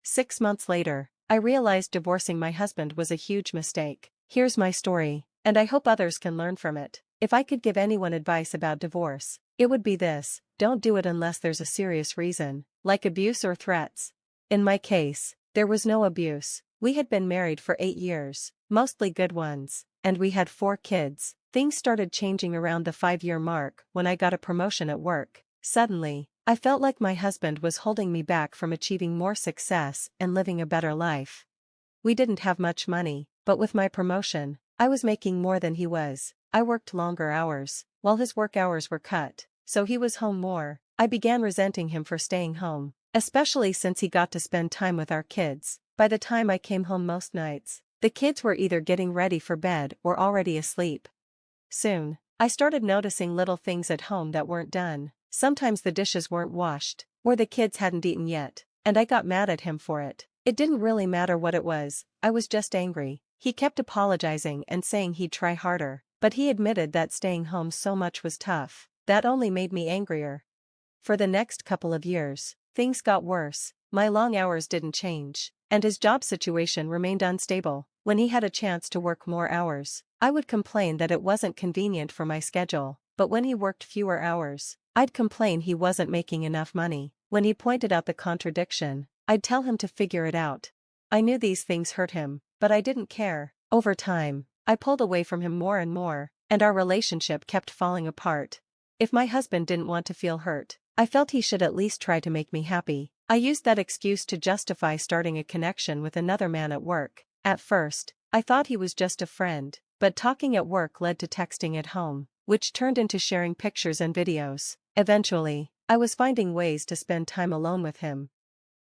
6 months later, I realized divorcing my husband was a huge mistake. Here's my story, and I hope others can learn from it. If I could give anyone advice about divorce, it would be this: don't do it unless there's a serious reason, like abuse or threats. In my case, there was no abuse. We had been married for 8 years, mostly good ones, and we had 4 kids. Things started changing around the 5-year mark when I got a promotion at work. Suddenly, I felt like my husband was holding me back from achieving more success and living a better life. We didn't have much money, but with my promotion, I was making more than he was. I worked longer hours, while his work hours were cut, so he was home more. I began resenting him for staying home, especially since he got to spend time with our kids. By the time I came home most nights, the kids were either getting ready for bed or already asleep. Soon, I started noticing little things at home that weren't done. Sometimes the dishes weren't washed, or the kids hadn't eaten yet, and I got mad at him for it. It didn't really matter what it was, I was just angry. He kept apologizing and saying he'd try harder, but he admitted that staying home so much was tough. That only made me angrier. For the next couple of years, things got worse. My long hours didn't change, and his job situation remained unstable. When he had a chance to work more hours, I would complain that it wasn't convenient for my schedule, but when he worked fewer hours, I'd complain he wasn't making enough money. When he pointed out the contradiction, I'd tell him to figure it out. I knew these things hurt him, but I didn't care. Over time, I pulled away from him more and more, and our relationship kept falling apart. If my husband didn't want to feel hurt, I felt he should at least try to make me happy. I used that excuse to justify starting a connection with another man at work. At first, I thought he was just a friend, but talking at work led to texting at home, which turned into sharing pictures and videos. Eventually, I was finding ways to spend time alone with him.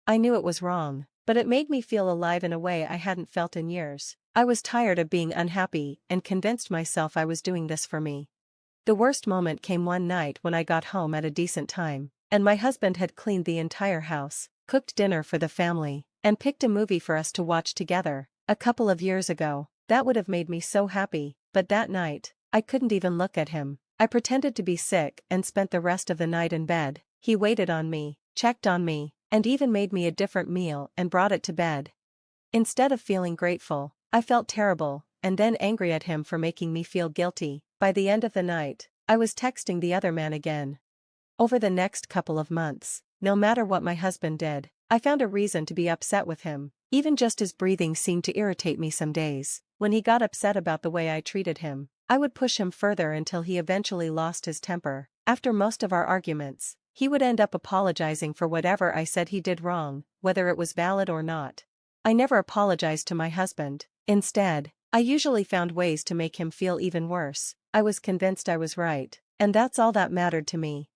I knew it was wrong, but it made me feel alive in a way I hadn't felt in years. I was tired of being unhappy and convinced myself I was doing this for me. The worst moment came one night when I got home at a decent time, and my husband had cleaned the entire house, cooked dinner for the family, and picked a movie for us to watch together. A couple of years ago, that would have made me so happy, but that night, I couldn't even look at him. I pretended to be sick and spent the rest of the night in bed. He waited on me, checked on me, and even made me a different meal and brought it to bed. Instead of feeling grateful, I felt terrible, and then angry at him for making me feel guilty. By the end of the night, I was texting the other man again. Over the next couple of months, no matter what my husband did, I found a reason to be upset with him. Even just his breathing seemed to irritate me some days. When he got upset about the way I treated him, I would push him further until he eventually lost his temper. After most of our arguments, he would end up apologizing for whatever I said he did wrong, whether it was valid or not. I never apologized to my husband. Instead, I usually found ways to make him feel even worse. I was convinced I was right, and that's all that mattered to me.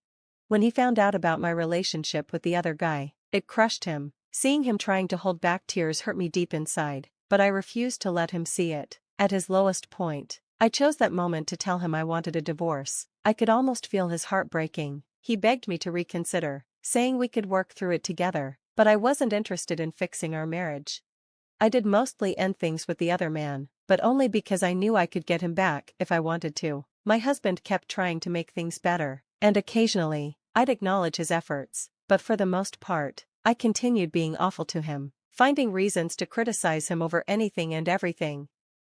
When he found out about my relationship with the other guy, it crushed him. Seeing him trying to hold back tears hurt me deep inside, but I refused to let him see it. At his lowest point, I chose that moment to tell him I wanted a divorce. I could almost feel his heart breaking. He begged me to reconsider, saying we could work through it together, but I wasn't interested in fixing our marriage. I did mostly end things with the other man, but only because I knew I could get him back if I wanted to. My husband kept trying to make things better, and occasionally, I'd acknowledge his efforts, but for the most part, I continued being awful to him, finding reasons to criticize him over anything and everything.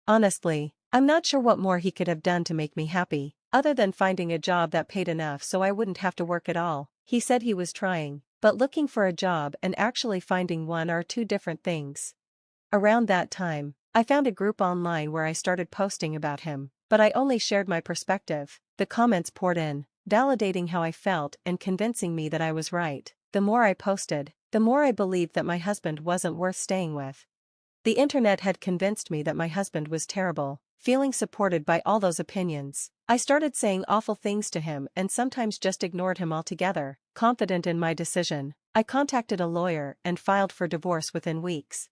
Honestly, I'm not sure what more he could have done to make me happy, other than finding a job that paid enough so I wouldn't have to work at all. He said he was trying, but looking for a job and actually finding one are two different things. Around that time, I found a group online where I started posting about him, but I only shared my perspective. The comments poured in, validating how I felt and convincing me that I was right. The more I posted, the more I believed that my husband wasn't worth staying with. The internet had convinced me that my husband was terrible. Feeling supported by all those opinions, I started saying awful things to him and sometimes just ignored him altogether. Confident in my decision, I contacted a lawyer and filed for divorce within weeks.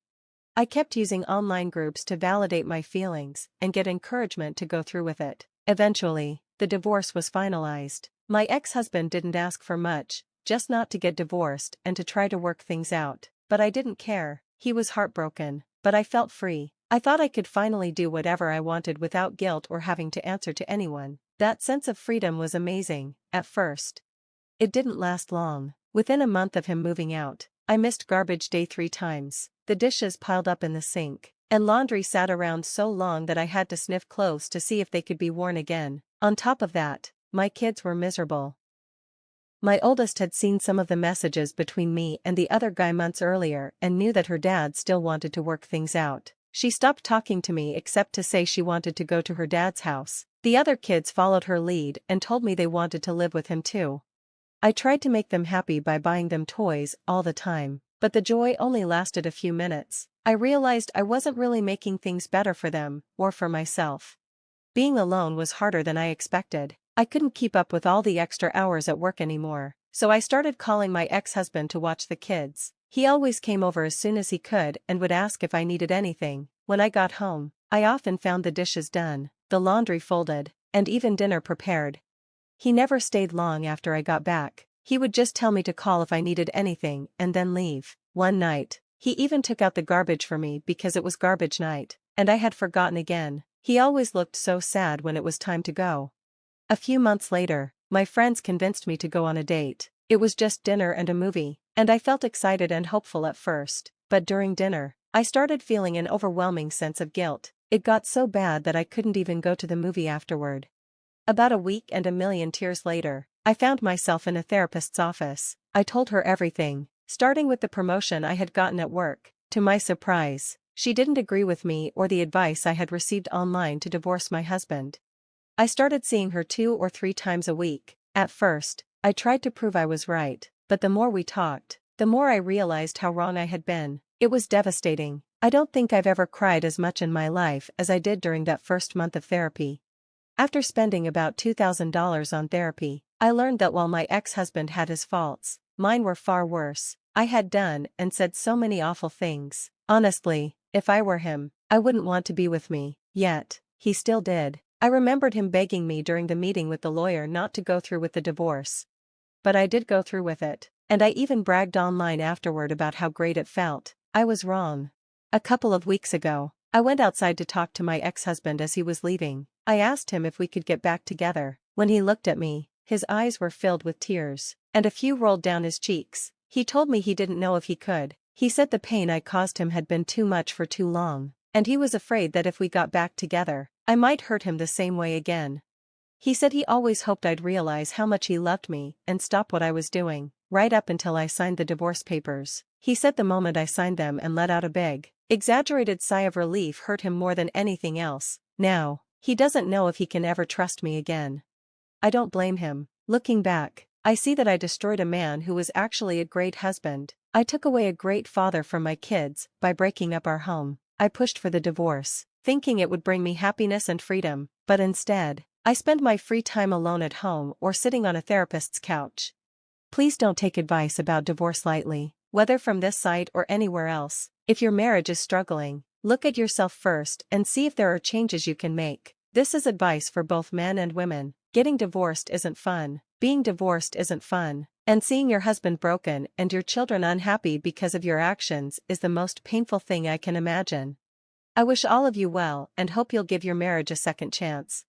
I kept using online groups to validate my feelings and get encouragement to go through with it. Eventually, the divorce was finalized. My ex-husband didn't ask for much, just not to get divorced and to try to work things out. But I didn't care. He was heartbroken, but I felt free. I thought I could finally do whatever I wanted without guilt or having to answer to anyone. That sense of freedom was amazing. At first, it didn't last long. Within a month of him moving out, I missed garbage day 3 times. The dishes piled up in the sink, and laundry sat around so long that I had to sniff clothes to see if they could be worn again. On top of that, my kids were miserable. My oldest had seen some of the messages between me and the other guy months earlier and knew that her dad still wanted to work things out. She stopped talking to me except to say she wanted to go to her dad's house. The other kids followed her lead and told me they wanted to live with him too. I tried to make them happy by buying them toys all the time, but the joy only lasted a few minutes. I realized I wasn't really making things better for them or for myself. Being alone was harder than I expected. I couldn't keep up with all the extra hours at work anymore, so I started calling my ex-husband to watch the kids. He always came over as soon as he could and would ask if I needed anything. When I got home, I often found the dishes done, the laundry folded, and even dinner prepared. He never stayed long after I got back. He would just tell me to call if I needed anything and then leave. One night, he even took out the garbage for me because it was garbage night, and I had forgotten again. He always looked so sad when it was time to go. A few months later, my friends convinced me to go on a date. It was just dinner and a movie, and I felt excited and hopeful at first, but during dinner, I started feeling an overwhelming sense of guilt. It got so bad that I couldn't even go to the movie afterward. About a week and a million tears later, I found myself in a therapist's office. I told her everything, starting with the promotion I had gotten at work. To my surprise, she didn't agree with me or the advice I had received online to divorce my husband. I started seeing her 2 or 3 times a week. At first, I tried to prove I was right, but the more we talked, the more I realized how wrong I had been. It was devastating. I don't think I've ever cried as much in my life as I did during that first month of therapy. After spending about $2,000 on therapy, I learned that while my ex-husband had his faults, mine were far worse. I had done and said so many awful things. Honestly, if I were him, I wouldn't want to be with me. Yet, he still did. I remembered him begging me during the meeting with the lawyer not to go through with the divorce. But I did go through with it, and I even bragged online afterward about how great it felt. I was wrong. A couple of weeks ago, I went outside to talk to my ex-husband as he was leaving. I asked him if we could get back together. When he looked at me, his eyes were filled with tears, and a few rolled down his cheeks. He told me he didn't know if he could. He said the pain I caused him had been too much for too long, and he was afraid that if we got back together, I might hurt him the same way again. He said he always hoped I'd realize how much he loved me and stop what I was doing, right up until I signed the divorce papers. He said the moment I signed them and let out a big, exaggerated sigh of relief hurt him more than anything else. Now, he doesn't know if he can ever trust me again. I don't blame him. Looking back, I see that I destroyed a man who was actually a great husband. I took away a great father from my kids by breaking up our home. I pushed for the divorce, thinking it would bring me happiness and freedom, but instead, I spend my free time alone at home or sitting on a therapist's couch. Please don't take advice about divorce lightly, whether from this site or anywhere else. If your marriage is struggling, look at yourself first and see if there are changes you can make. This is advice for both men and women. Getting divorced isn't fun, being divorced isn't fun, and seeing your husband broken and your children unhappy because of your actions is the most painful thing I can imagine. I wish all of you well and hope you'll give your marriage a second chance.